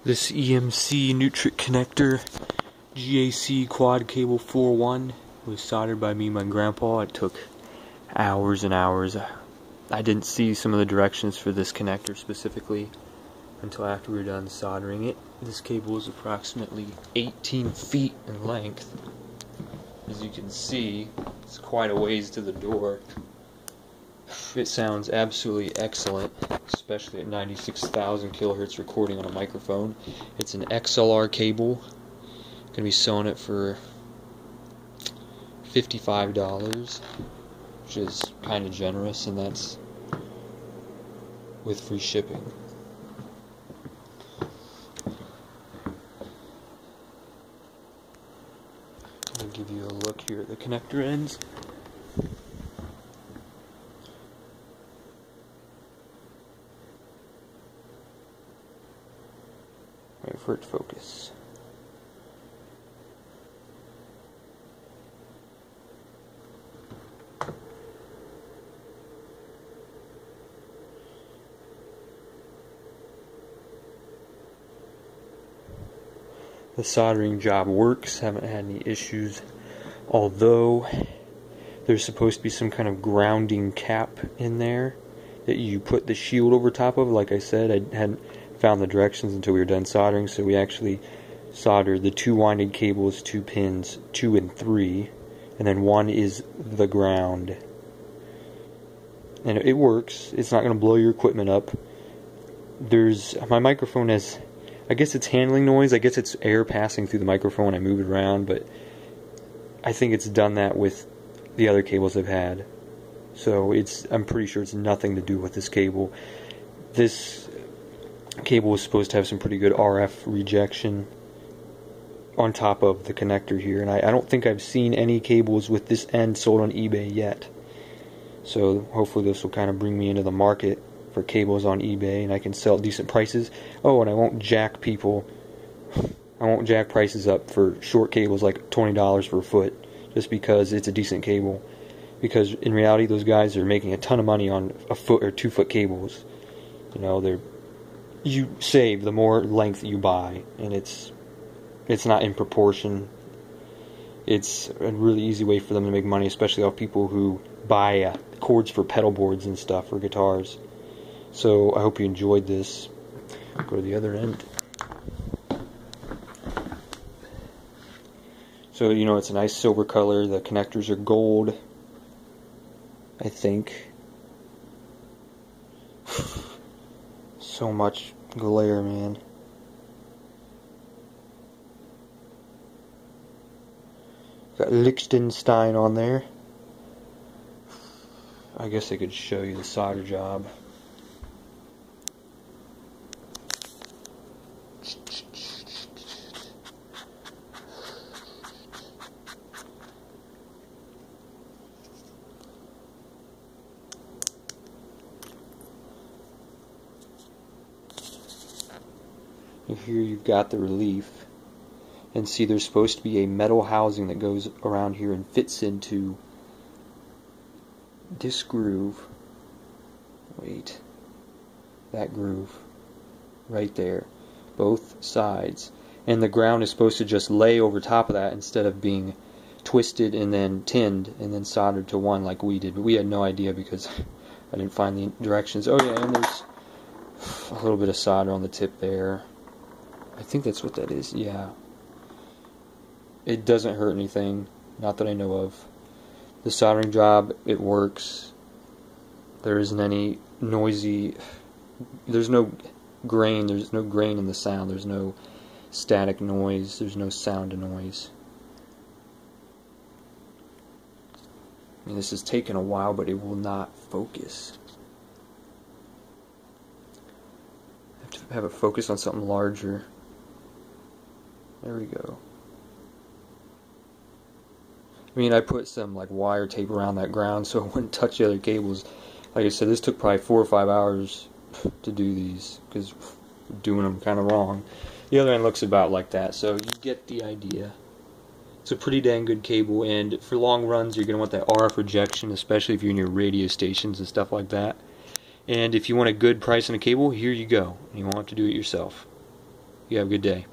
This EMC Neutrik connector GAC-4 cable 4-1 was soldered by me and my grandpa. It took hours and hours. I didn't see some of the directions for this connector specifically until after we were done soldering it. This cable is approximately 18 feet in length. As you can see, it's quite a ways to the door. It sounds absolutely excellent, especially at 96,000 kilohertz recording on a microphone. It's an XLR cable. I'm going to be selling it for $55, which is kind of generous, and that's with free shipping. I'll give you a look here at the connector ends. Wait for it to focus. The soldering job works, haven't had any issues, although there's supposed to be some kind of grounding cap in there that you put the shield over top of. Like I said, I hadn't found the directions until we were done soldering, so we actually soldered the two winded cables, 2 pins 2 and 3, and then 1 is the ground. And it works. It's not going to blow your equipment up. My microphone has, I guess it's handling noise, I guess it's air passing through the microphone when I move it around, but I think it's done that with the other cables I've had. So I'm pretty sure it's nothing to do with this cable. This cable is supposed to have some pretty good RF rejection on top of the connector here, and I don't think I've seen any cables with this end sold on eBay yet. So hopefully this will kind of bring me into the market for cables on eBay, and I can sell at decent prices. Oh, and I won't jack prices up for short cables like $20 for a foot just because it's a decent cable. Because in reality, those guys are making a ton of money on a foot or 2 foot cables. You know, you save the more length you buy, and it's not in proportion. It's a really easy way for them to make money, especially off people who buy cords for pedal boards and stuff for guitars. So I hope you enjoyed this. Go to the other end. So you know, it's a nice silver color. The connectors are gold, I think. So much glare, man. Got Liechtenstein on there. I guess I could show you the solder job. Here you've got the relief, and see there's supposed to be a metal housing that goes around here and fits into this groove. Wait, that groove right there, both sides, and the ground is supposed to just lay over top of that instead of being twisted and then tinned and then soldered to one like we did. But we had no idea because I didn't find the directions. Oh yeah, and there's a little bit of solder on the tip there. I think that's what that is, yeah. It doesn't hurt anything, not that I know of. The soldering job, it works. There isn't any noisy, there's no grain in the sound, there's no static noise, there's no sound to noise. I mean, this has taken a while, but it will not focus. I have to have it focus on something larger. There we go. I mean, I put some like wire tape around that ground so it wouldn't touch the other cables. Like I said, this took probably 4 or 5 hours to do these because we're doing them kind of wrong. The other end looks about like that, so you get the idea. It's a pretty dang good cable, and for long runs you're going to want that RF rejection, especially if you're in your radio stations and stuff like that. And if you want a good price on a cable, here you go. You won't have to do it yourself. You have a good day.